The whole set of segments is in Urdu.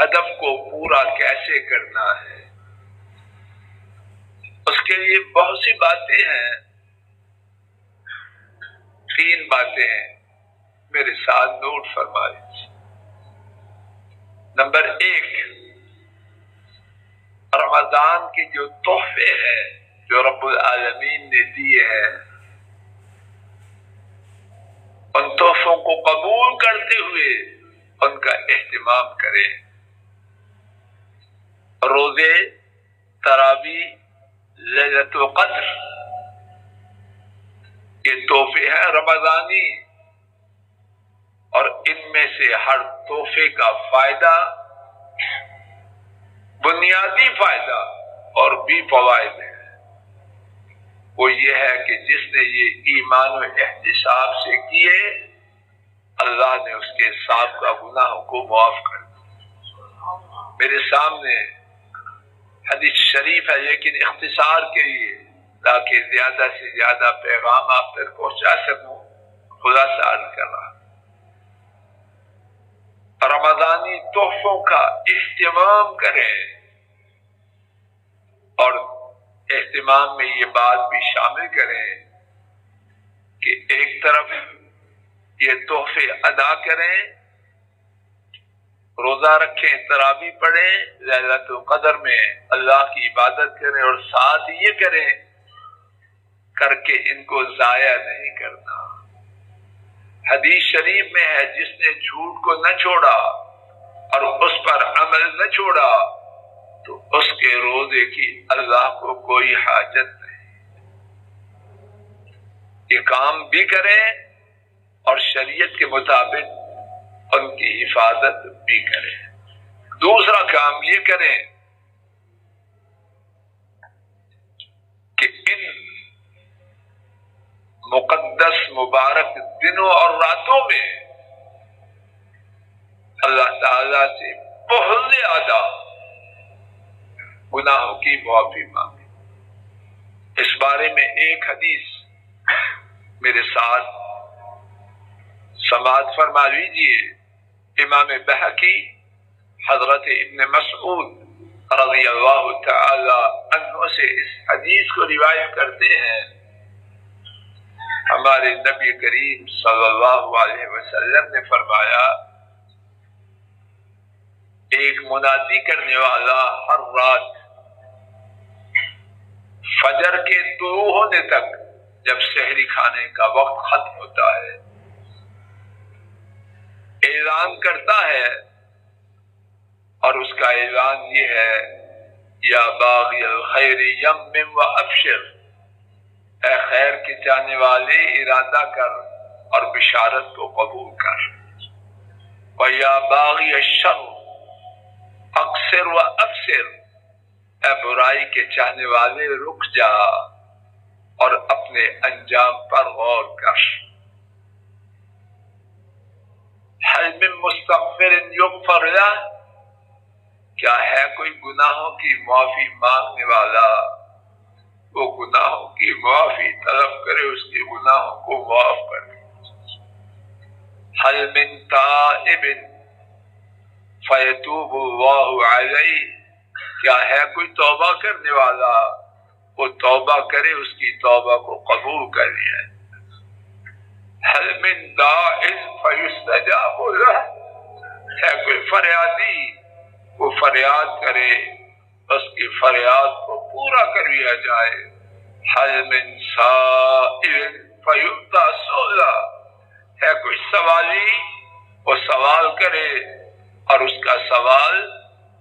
ہدف کو پورا کیسے کرنا ہے، اس کے لیے بہت سی باتیں ہیں. 3 باتیں ہیں، میرے ساتھ نوٹ فرما لیجیے. نمبر 1، رمضان کے جو تحفے ہیں جو رب العالمین نے دیے ہیں، ان تحفوں کو قبول کرتے ہوئے ان کا اہتمام کریں. روزے، تراویح، لیلۃ القدر، یہ تحفے ہیں رمضانی، اور ان میں سے ہر تحفے کا فائدہ، بنیادی فائدہ اور بھی فوائد ہیں. وہ یہ ہے کہ جس نے یہ ایمان و احتساب سے کیے، اللہ نے اس کے سابقہ گناہوں کو معاف کر دیا. میرے سامنے حدیث شریف ہے، لیکن اختصار کے لیے تاکہ زیادہ سے زیادہ پیغام آپ تک پہنچا سکوں خلاصہ عرض کر رہا. رمضانی تحفوں کا اہتمام کریں، اور اہتمام میں یہ بات بھی شامل کریں کہ ایک طرف یہ تحفے ادا کریں، روزہ رکھیں، تراویح پڑھیں، لیلۃ القدر میں اللہ کی عبادت کریں، اور ساتھ یہ کریں کر کے ان کو ضائع نہیں کرنا. حدیث شریف میں ہے، جس نے جھوٹ کو نہ چھوڑا اور اس پر عمل نہ چھوڑا تو اس کے روزے کی اللہ کو کوئی حاجت نہیں. یہ کام بھی کریں اور شریعت کے مطابق ان کی حفاظت بھی کریں. دوسرا کام یہ کریں کہ ان مقدس مبارک دنوں اور راتوں میں اللہ تعالی سے بہت زیادہ گناہوں کی معافی مانگے. اس بارے میں ایک حدیث میرے ساتھ سماعت فرما لیجیے. امام بہقی حضرت ابن مسعود رضی اللہ تعالی عنہ سے اس حدیث کو روایت کرتے ہیں. ہمارے نبی کریم صلی اللہ علیہ وسلم نے فرمایا، ایک منادی کرنے والا ہر رات فجر کے طلوع ہونے تک، جب سحری کھانے کا وقت ختم ہوتا ہے، اعلان کرتا ہے، اور اس کا اعلان یہ ہے، یا باغی الخیر یمم و ابشر، اے خیر کے چاہنے والے ارادہ کر اور بشارت کو قبول کر. وَيَا بَاغِيَ الشَّرِّ اقصر و ابصر، اے برائی کے چاہنے والے رک جا اور اپنے انجام پر غور کر. هل من مستغفر یغفر له، کیا ہے کوئی گناہوں کی معافی مانگنے والا، وہ گناہوں کی معافی طلب کرے، اس کے گناہوں کو معاف کر دے. هل من تائب فیتوب اللہ علیہ، کیا ہے کوئی توبہ کرنے والا، وہ توبہ کرے، اس کی توبہ کو قبول کر لیا. هل من داع فیستجاب له، ہے کوئی فریادی، وہ فریاد کرے، اس کی فریاد کو پورا کر لیا جائے. هل من سائل فیعطى سؤلا، ہے کوئی سوالی، وہ سوال کرے اور اس کا سوال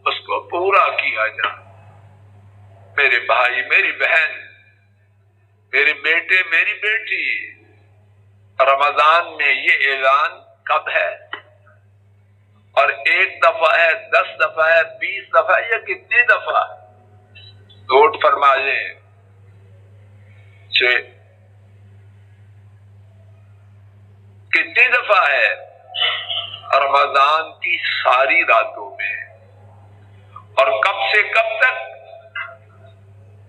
اس کو پورا کیا جائے. میرے بھائی، میری بہن، میرے بیٹے، میری بیٹی، رمضان میں یہ اعلان کب ہے؟ اور 1 دفعہ ہے، 10 دفعہ ہے، 20 دفعہ ہے، یا کتنی دفعہ؟ نوٹ فرما لیں. کتنی دفعہ ہے؟ رمضان کی ساری راتوں میں. اور کب سے کب تک؟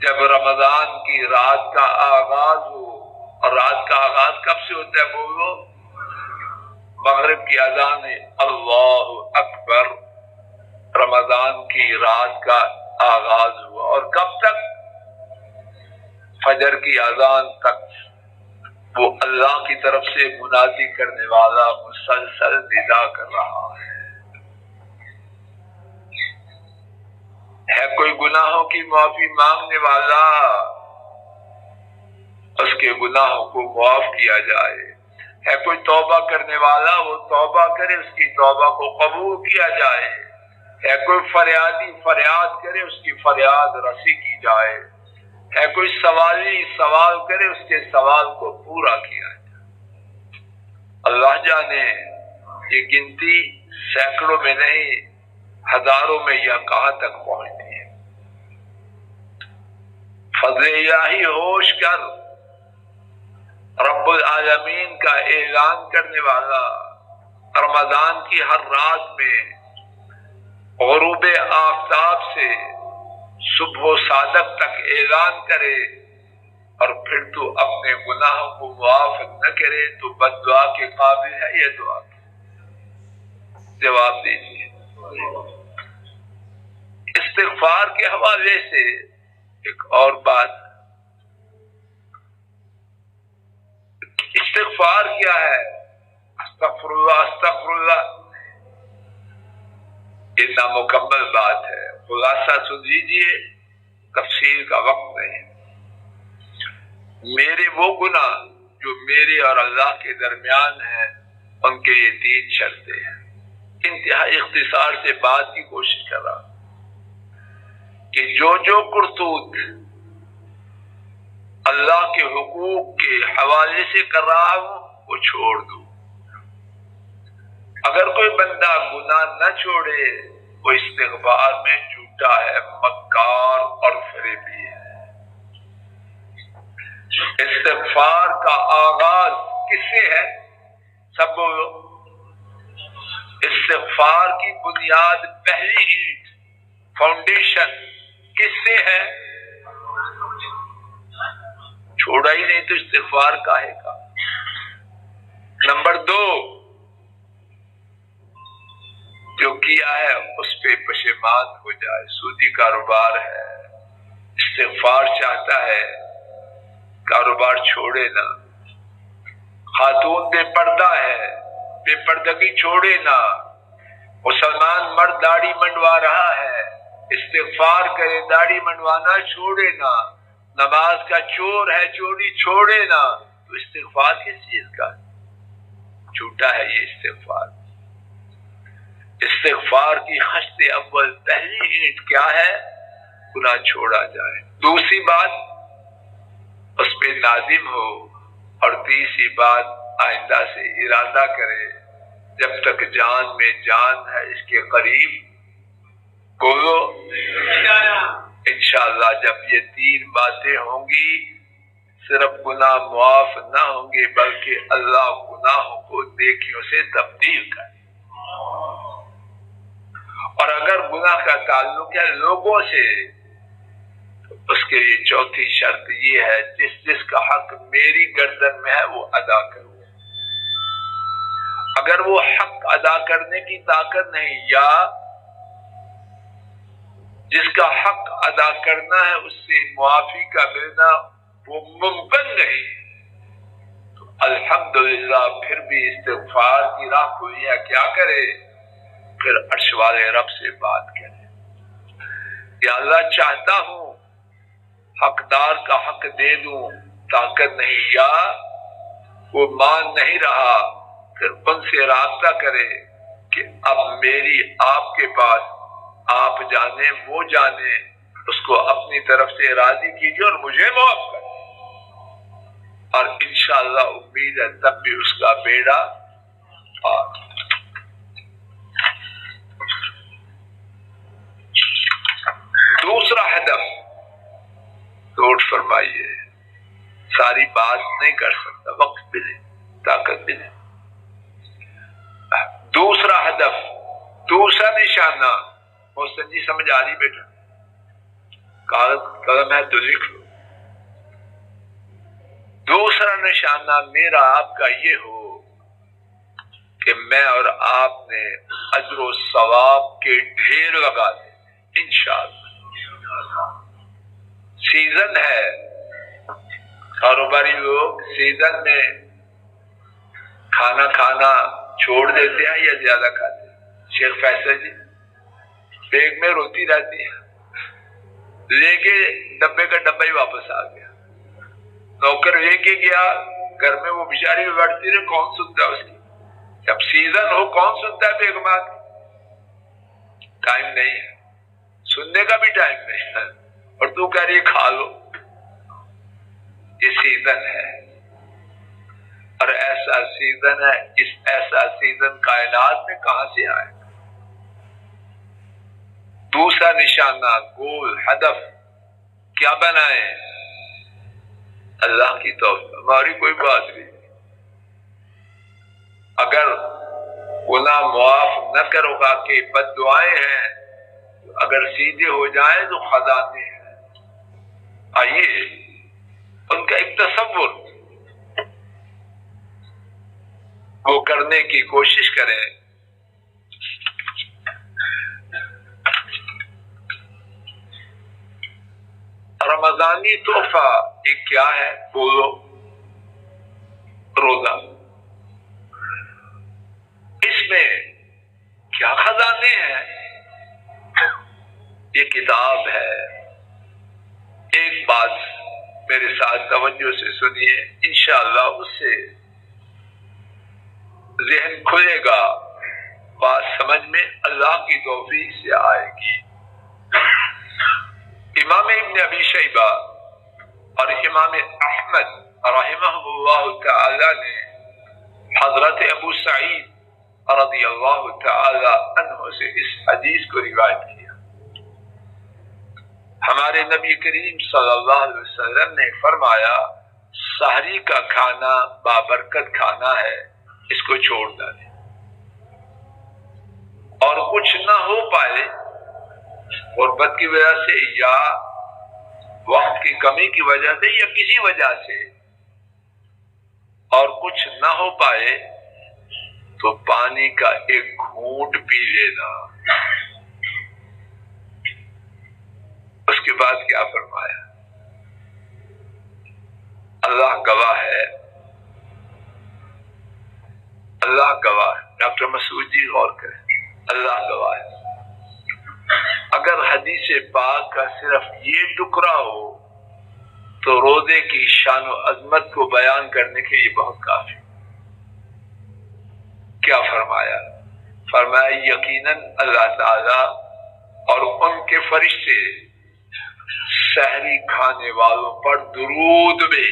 جب رمضان کی رات کا آغاز ہو. اور رات کا آغاز کب سے ہوتا ہے؟ بولو. مغرب کی اذان ہے، اللہ اکبر، رمضان کی رات کا آغاز ہوا اور کب تک؟ فجر کی اذان تک وہ اللہ کی طرف سے منادی کرنے والا مسلسل ندا کر رہا ہے کوئی گناہوں کی معافی مانگنے والا، اس کے گناہوں کو معاف کیا جائے، ہے کوئی توبہ کرنے والا، وہ توبہ کرے، اس کی توبہ کو قبول کیا جائے، ہے کوئی فریادی فریاد کرے، اس کی فریاد رسی کی جائے، ہے کوئی سوالی سوال کرے، اس کے سوال کو پورا کیا جائے۔ اللہ جانے یہ گنتی سینکڑوں میں نہیں ہزاروں میں یا کہاں تک پہنچتی ہے۔ فضل الہی ہوش کر، رب العالمین کا اعلان کرنے والا رمضان کی ہر رات میں غروب آفتاب سے صبح و صادق تک اعلان کرے اور پھر تو اپنے گناہوں کو معاف نہ کرے تو بد دعا کے قابل ہے یہ دعا؟ جواب دیجیے۔ استغفار کے حوالے سے ایک اور بات، استغفار کیا ہے؟ استغفر اللہ استغفر اللہ، یہ نامکمل بات ہے، خلاصہ سن لیجیے، تفصیل کا وقت نہیں۔ میرے وہ گناہ جو میرے اور اللہ کے درمیان ہیں، ان کے یہ 3 شرطیں ہیں۔ انتہائی اختصار سے بات کی کوشش کر رہا کہ جو کرتوت اللہ کے حقوق کے حوالے سے کر رہا ہوں وہ چھوڑ دوں۔ اگر کوئی بندہ گناہ نہ چھوڑے وہ استغفار میں جھوٹا ہے، مکار اور فریبی ہے۔ استغفار کا آغاز کس سے ہے؟ سب بولو۔ استغفار کی بنیاد، پہلی اینٹ، فاؤنڈیشن کس سے ہے؟ چھوڑا ہی نہیں تو استغفار کاہے کا؟ نمبر 2، جو کیا ہے اس پہ پشیمان ہو جائے۔ سودی کاروبار ہے، استغفار چاہتا ہے، کاروبار چھوڑے نہ۔ خاتون بے پردہ ہے، بے پردگی چھوڑے نہ۔ مسلمان مرد داڑھی منڈوا رہا ہے، استغفار کرے، داڑھی منڈوانا چھوڑے نہ۔ نماز کا چور ہے، چوری چھوڑے نہ۔ تو استغفار کس چیز کا؟ جھوٹا ہے یہ استغفار۔ استغفار کی خشت اول، پہلی اینٹ کیا ہے؟ گناہ چھوڑا جائے۔ دوسری بات اس پہ نادم ہو، اور تیسری بات آئندہ سے ارادہ کرے جب تک جان میں جان ہے اس کے قریب بولو انشاءاللہ جب یہ 3 باتیں ہوں گی صرف گناہ معاف نہ ہوں گے بلکہ اللہ گناہوں کو نیکیوں سے تبدیل کرے۔ اور اگر گناہ کا تعلق ہے لوگوں سے اس کے لیے چوتھی شرط یہ ہے، جس کا حق میری گردن میں ہے وہ ادا کروں۔ اگر وہ حق ادا کرنے کی طاقت نہیں یا جس کا حق ادا کرنا ہے اس سے معافی کا ملنا وہ ممکن نہیں تو الحمدللہ پھر بھی استغفار کی راہ کھلی ہے، کیا کرے؟ پھر عرش والے رب سے بات کرے، یا اللہ چاہتا ہوں حقدار کا حق دے دوں، طاقت نہیں، یا وہ مان نہیں رہا، پھر ان سے رابطہ کرے کہ اب میری آپ کے پاس، آپ جانے وہ جانے، اس کو اپنی طرف سے راضی کیجیے اور مجھے معاف کرے۔ اور انشاءاللہ امید ہے تب بھی اس کا بیڑا پار۔ دوسرا ہدف نوٹ فرمائیے، ساری بات نہیں کر سکتا، وقت بھی نہیں، طاقت بھی نہیں۔ دوسرا ہدف، دوسرا نشانہ، محسن جی سمجھ آ رہی بیٹا؟ کاغذ قلم ہے تو لکھ لو۔ دوسرا نشانہ میرا آپ کا یہ ہو کہ میں اور آپ نے اجر و ثواب کے ڈھیر لگا دیں انشاءاللہ۔ سیزن ہے، کاروباری لوگ سیزن میں کھانا کھانا چھوڑ دیتے ہیں یا زیادہ کھاتے ہیں؟ شیخ فیصل جی بیگ میں روتی رہتی ہے، لے کے ڈبے کا ڈبہ ہی واپس آ گیا، نوکر لے کے گیا، گھر میں وہ بیچاری بڑھتی رہے، کون سنتا ہے اس کی؟ جب سیزن ہو کون سنتا ہے بیگمات؟ ٹائم نہیں ہے، سننے کا بھی ٹائم نہیں ہے، اور تو کہہ رہی ہے کھا لو۔ یہ سیزن ہے، اور ایسا سیزن ہے، اس ایسا سیزن کائنات میں کہاں سے آئے؟ دوسرا نشانہ، گول، ہدف کیا بنائیں؟ اللہ کی توفیق، ہماری کوئی بات نہیں۔ اگر گناہ معاف نہ کرو گا کہ بد دعائیں ہیں، اگر سیدھے ہو جائیں تو خزانے ہیں۔ آئیے ان کا ایک تصور وہ کرنے کی کوشش کریں۔ رمضانی تحفہ ایک کیا ہے؟ بولو، روزہ۔ اس میں کیا خزانے ہیں؟ یہ کتاب ہے۔ ایک بات میرے ساتھ توجہ سے سنیے، انشاءاللہ اس سے ذہن کھلے گا، بات سمجھ میں اللہ کی توفیق سے آئے گی۔ امام ابن ابی شیبہ اور امام احمد رحمہ اللہ تعالی نے حضرت ابو سعید رضی اللہ تعالی عنہ سے اس حدیث کو روایت کیا۔ ہمارے نبی کریم صلی اللہ علیہ وسلم نے فرمایا، سحری کا کھانا بابرکت کھانا ہے، اس کو چھوڑ ڈالیں، اور کچھ نہ ہو پائے غربت کی وجہ سے یا وقت کی کمی کی وجہ سے یا کسی وجہ سے، اور کچھ نہ ہو پائے تو پانی کا ایک گھونٹ پی لینا۔ اس کے بعد کیا فرمایا؟ اللہ گواہ ہے، اللہ گواہ ہے۔ ڈاکٹر مسعود جی غور کریں، اللہ گواہ ہے۔ اگر حدیث پاک کا صرف یہ ٹکڑا ہو تو روزے کی شان و عظمت کو بیان کرنے کے لیے بہت کافی۔ کیا فرمایا؟ فرمایا یقیناً اللہ تعالی اور ان کے فرشتے سحری کھانے والوں پر درود بھی،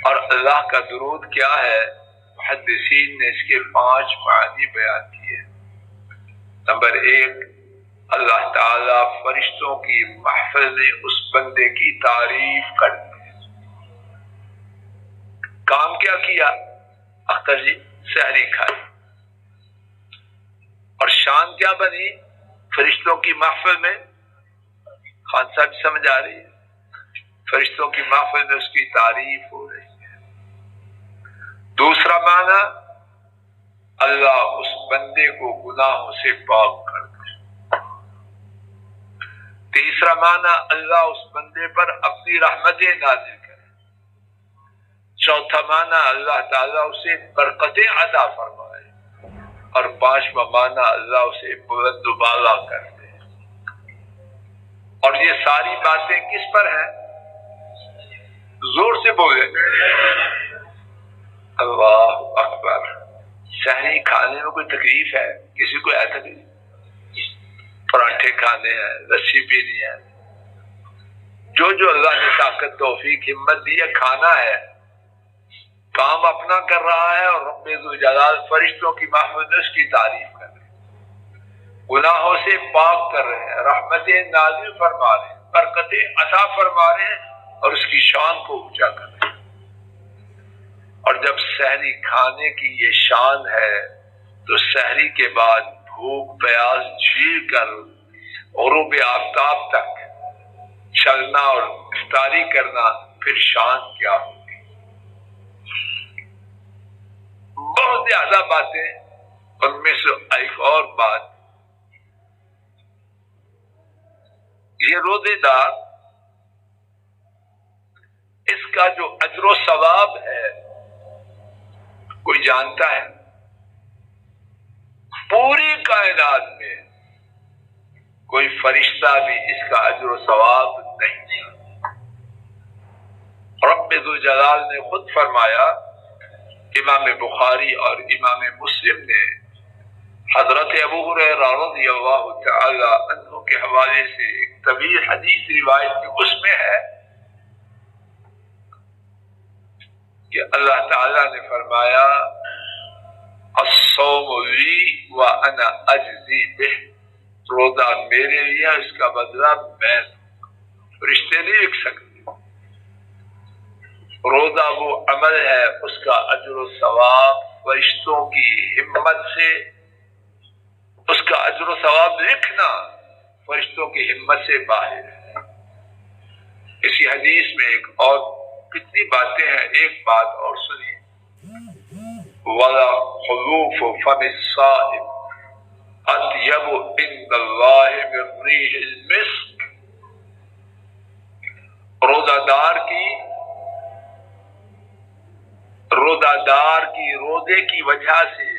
اور اللہ کا درود کیا ہے؟ محدثین نے اس کے 5 معنی بیان کیے۔ نمبر 1، اللہ تعالیٰ فرشتوں کی محفل میں اس بندے کی تعریف کرتے ہیں۔ کام کیا کیا اختر جی؟ سحری کھائی، اور شان کیا بنی فرشتوں کی محفل میں؟ خان صاحب سمجھ آ رہی ہے؟ فرشتوں کی محفل میں اس کی تعریف ہو رہی ہے۔ دوسرا معنی، اللہ اس بندے کو گناہوں سے پاک کر دے۔ تیسرا معنی، اللہ اس بندے پر اپنی رحمتیں نازل کرے۔ چوتھا معنی، اللہ تعالیٰ اسے برکتیں عطا فرمائے۔ اور 5واں معنی، اللہ اسے بلند و بالا کر دے۔ اور یہ ساری باتیں کس پر ہیں؟ زور سے بولے، اللہ اکبر۔ سحری کھانے میں کوئی تکلیف ہے؟ کسی کو ہے تکلیف؟ پراٹھے کھانے ہیں، لسی پینی ہے، جو اللہ نے طاقت توفیق ہمت دی ہے کھانا ہے، کام اپنا کر رہا ہے، اور رب ذوالجلال فرشتوں کی محفل میں اس کی تعریف کر رہے ہیں، گناہوں سے پاک کر رہے ہیں، رحمتیں نازل فرما رہے ہیں، برکتیں عطا فرما رہے ہیں، اور اس کی شان کو اونچا کر رہے ہیں۔ اور جب سحری کھانے کی یہ شان ہے تو سحری کے بعد بھوک پیاس جھیل کر غروب آفتاب تک چلنا اور افطاری کرنا، پھر شان کیا ہوگی؟ بہت زیادہ باتیں، ان میں سے ایک اور بات، یہ روزے دار اس کا جو اجر و ثواب ہے کوئی جانتا ہے؟ پوری کائنات میں کوئی فرشتہ بھی اس کا اجر و ثواب نہیں جانتا۔ رب ذو جلال نے خود فرمایا، امام بخاری اور امام مسلم نے حضرت ابو ہریرہ رضی اللہ تعالی عنہ کے حوالے سے ایک طویل حدیث روایت کی، اس میں ہے کہ اللہ تعالی نے فرمایا الصوم لی وانا اجزی بہ، روزہ میرے لیے، اس کا بدلہ میں، فرشتے نہیں لکھ سکتے۔ روزہ وہ عمل ہے، اس کا اجر و ثواب فرشتوں کی ہمت سے، اس کا اجر و ثواب لکھنا فرشتوں کی ہمت سے باہر ہے۔ اسی حدیث میں ایک اور کتنی باتیں ہیں، ایک بات اور سنیے، وَلَا خُلُوفُ فَمِ الصَّائِمِ أَطْيَبُ عِندَ اللَّهِ مِن رِّيحِ الْمِسْكِ، روزہ دار کی روزے کی وجہ سے،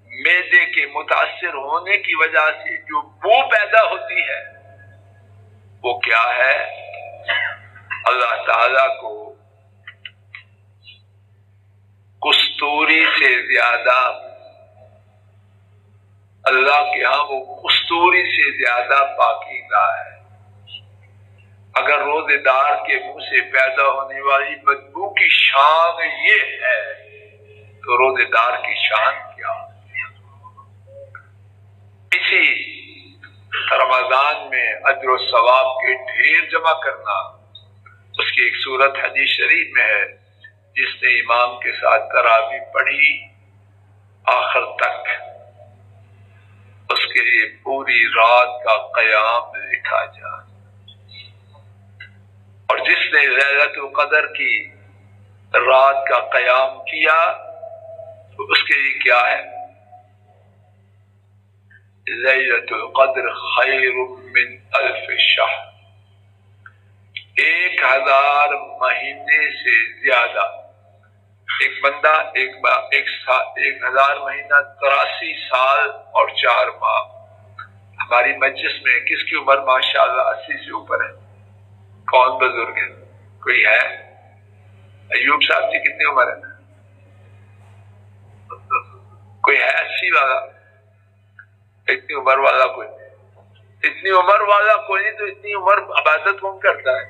معدے کے متاثر ہونے کی وجہ سے جو بو پیدا ہوتی ہے وہ کیا ہے؟ اللہ تعالی کو کستوری سے زیادہ، اللہ کے ہاں وہ کستوری سے زیادہ پاکیزہ ہے۔ اگر روزے دار کے منہ سے پیدا ہونے والی بدبو کی شان یہ ہے تو روزے دار کی شان کیا؟ اسی رمضان میں اجر و ثواب کے ڈھیر جمع کرنا، اس کی ایک صورت حدیث شریف میں ہے، جس نے امام کے ساتھ تراویح پڑھی آخر تک، اس کے لیے پوری رات کا قیام لکھا جائے، اور جس نے لیلۃ القدر کی رات کا قیام کیا تو اس کے لیے کیا ہے؟ لیلۃ القدر خیر من الف شہر، 1000 مہینے سے زیادہ۔ ایک بندہ 1000 مہینہ 83 سال اور 4 ماہ۔ ہماری مجلس میں کس کی عمر ماشاءاللہ 80 سے اوپر ہے؟ کون بزرگ ہے؟ کوئی ہے؟ ایوب صاحب کی کتنی عمر ہے؟ کوئی ہے 80 والا؟ اتنی عمر والا کوئی نہیں، اتنی عمر والا کوئی نہیں تو اتنی عمر عبادت کون کرتا ہے؟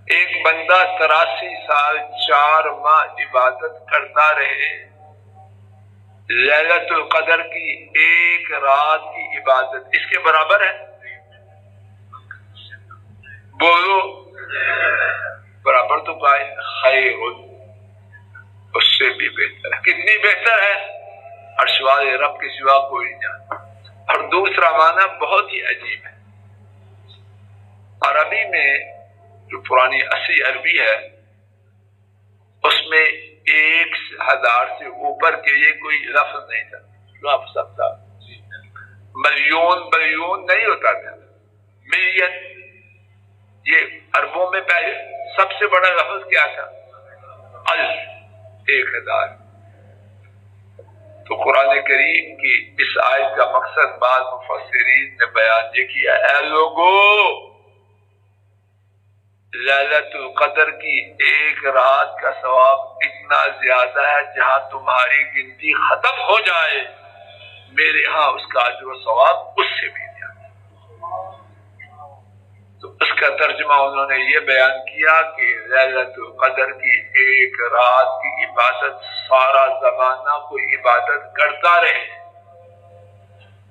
ایک بندہ 83 سال 4 ماہ عبادت کرتا رہے، لیلۃ القدر کی ایک رات کی عبادت اس کے برابر ہے؟ بولو، برابر تو پائے، خیر، اس سے بھی بہتر ہے۔ کتنی بہتر ہے؟ عرش والے رب کے سوا کوئی نہیں جانتا۔ اور دوسرا معنی بہت ہی عجیب ہے، عربی میں جو پرانی اصلی عربی ہے اس میں 1000 سے اوپر کے لیے کوئی لفظ نہیں تھا، لفظ تھا ملین نہیں ہوتا تھا، ملین۔ یہ عربوں میں پہلے سب سے بڑا لفظ کیا تھا؟ الف، 1000۔ تو قرآن کریم کی اس آیت کا مقصد بعض مفسرین نے بیان یہ کیا، اے لوگو، لیلۃ القدر کی ایک رات کا ثواب اتنا زیادہ ہے جہاں تمہاری گنتی ختم ہو جائے، میرے ہاں اس کا اجر و ثواب اس سے بھی زیادہ۔ تو اس کا ترجمہ انہوں نے یہ بیان کیا کہ لیلۃ القدر کی ایک رات کی عبادت سارا زمانہ کوئی عبادت کرتا رہے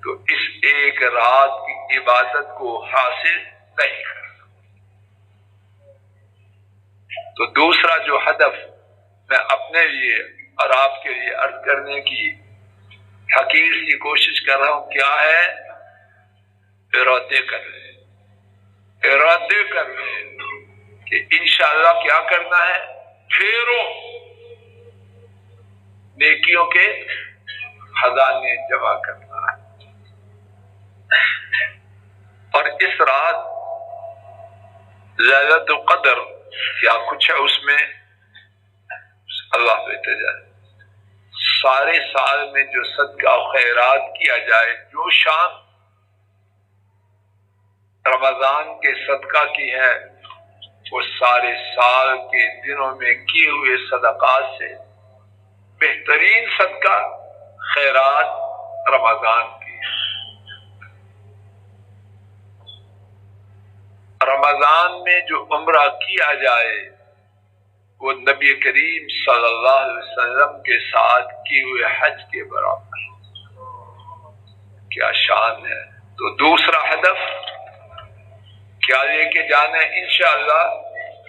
تو اس ایک رات کی عبادت کو حاصل نہیں کر۔ تو دوسرا جو ہدف میں اپنے لیے اور آپ کے لیے عرض کرنے کی حقیر سی کوشش کر رہا ہوں کیا ہے؟ ارادے کر لیں، ارادے کر لیں کہ انشاءاللہ کیا کرنا ہے؟ پھیرو نیکیوں کے خزانے جمع کرنا ہے۔ اور اس رات لیلۃ القدر کیا کچھ ہے اس میں اللہ بہتر جائے۔ سارے سال میں جو صدقہ و خیرات کیا جائے، جو شان رمضان کے صدقہ کی ہے وہ سارے سال کے دنوں میں کیے ہوئے صدقات سے بہترین صدقہ خیرات رمضان کی ہے۔ رمضان میں جو عمرہ کیا جائے وہ نبی کریم صلی اللہ علیہ وسلم کے ساتھ کیے ہوئے حج کے برابر، کیا شان ہے۔ تو دوسرا ہدف کیا لے کے جانا ہے انشاءاللہ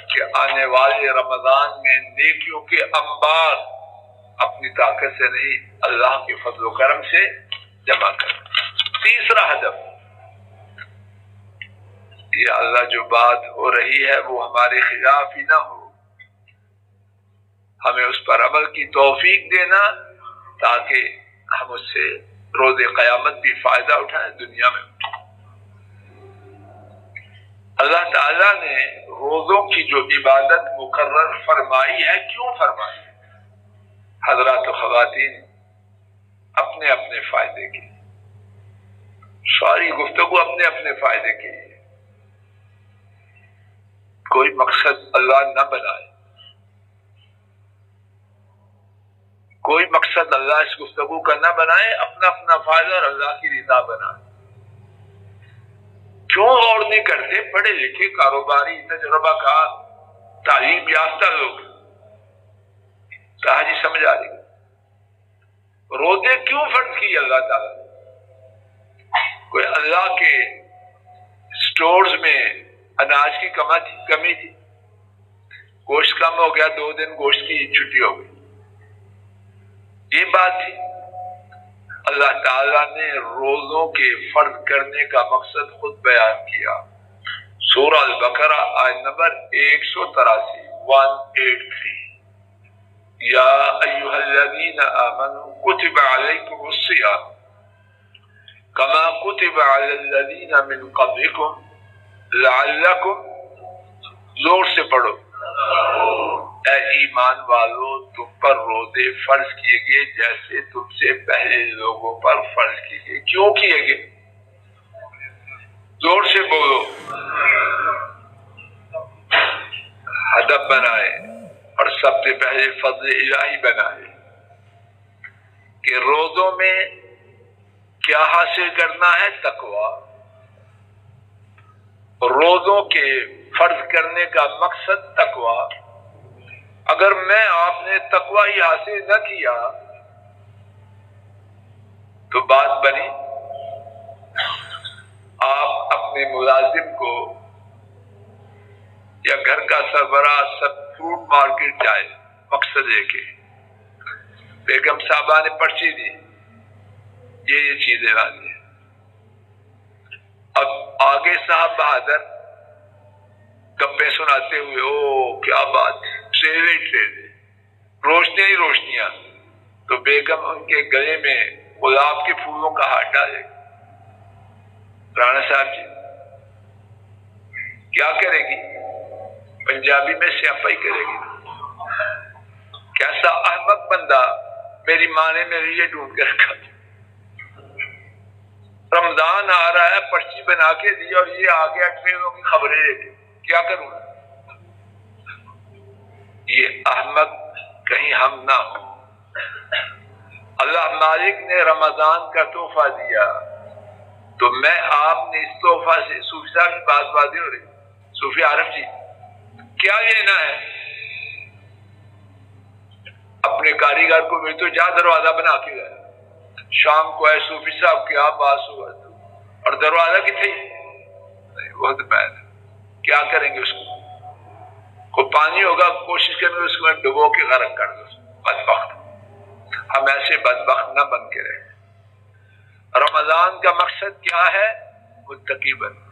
کہ آنے والے رمضان میں نیکیوں کے انبار اپنی طاقت سے نہیں اللہ کے فضل و کرم سے جمع کرنا۔ تیسرا ہدف یہ اللہ جو بات ہو رہی ہے وہ ہمارے خلاف ہی نہ ہو، ہمیں اس پر عمل کی توفیق دینا تاکہ ہم اس سے روز قیامت بھی فائدہ اٹھائیں، دنیا میں اللہ تعالیٰ نے روزوں کی جو عبادت مقرر فرمائی ہے، کیوں فرمائی؟ حضرات و خواتین اپنے اپنے فائدے کے، ساری گفتگو اپنے اپنے فائدے کے لیے، کوئی مقصد اللہ نہ بنائے، کوئی مقصد اللہ اس گفتگو کا نہ بنائے، اپنا اپنا فائدہ اور اللہ کی رضا بنائے۔ کیوں غور نہیں کرتے پڑھے لکھے کاروباری تجربہ کار تعلیم یافتہ لوگ؟ کہا جی سمجھ آ رہی ہے، روزے کیوں فرض کی اللہ تعالیٰ نے؟ کوئی اللہ کے سٹورز میں اناج کی کمی تھی، گوشت کم ہو گیا، 2 دن گوشت کی چھٹی ہو گئی، یہ بات تھی؟ اللہ تعالیٰ نے روزوں کے فرض کرنے کا مقصد خود بیان کیا۔ سورہ البقرہ آیت نمبر 183 183 یا ایھا الذین آمنوا کتب علیکم الصیام کما کتب علی الذین من قبلکم لعلکم، زور سے پڑھو، اے ایمان والو تم پر روزے فرض کیے گئے جیسے تم سے پہلے لوگوں پر فرض کیے گئے۔ کیوں کیے گئے؟ زور سے بولو۔ ہدف بنائے اور سب سے پہلے فضل الہی بنائے کہ روزوں میں کیا حاصل کرنا ہے؟ تقویٰ۔ روزوں کے فرض کرنے کا مقصد تقویٰ۔ اگر میں آپ نے تقویٰ ہی حاصل نہ کیا تو بات بنی آپ اپنے ملازم کو یا گھر کا سربراہ سب فروٹ مارکیٹ جائے، مقصد ہے کہ بیگم صاحبہ نے پرچی دی یہ چیزیں لانی ہیں، اب آگے صاحب بہادر گپیں سناتے ہوئے او کیا بات ہے، ٹریلے روشنیاں ہی روشنیاں، تو بیگم ان کے گلے میں گلاب کے پھولوں کا ہاتھ ڈالے، رانا صاحب جی کیا کرے گی؟ پنجابی میں سیاپائی کرے گی۔ کیسا احمق بندہ، میری ماں نے میرے لیے ڈھونڈ کے رکھا، رمضان آ رہا ہے پرچی بنا کے دی اور یہ آ گیا ٹریلوں کی خبریں لے کے، کیا کروں؟ یہ احمق کہیں ہم نہ ہوں۔ اللہ مالک نے رمضان کا تحفہ دیا تو میں آپ نے اس تحفہ سے، صوفی صاحب کی بات واضح ہو رہی، صوفی عارف جی کیا لینا ہے؟ اپنے کاریگر کو بھی تو جا دروازہ بنا کے گئے، شام کو ہے صوفی صاحب کیا باس ہوا اور دروازہ کتنے وہ تو میں کیا کریں گے؟ اس کو پانی ہوگا کوشش کریں گے اس کو ڈبو کے غرق کر دو، بدبخت۔ ہم ایسے بدبخت نہ بن کے رہے۔ رمضان کا مقصد کیا ہے؟ متقی بننا۔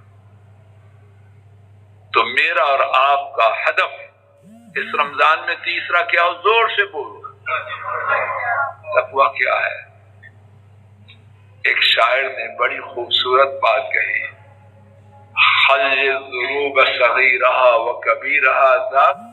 تو میرا اور آپ کا ہدف اس رمضان میں تیسرا کیا ہو؟ زور سے بولو، تقوی کیا ہے؟ ایک شاعر نے بڑی خوبصورت بات کہی، خل الذنوب صغیرہا و کبیرہا ذات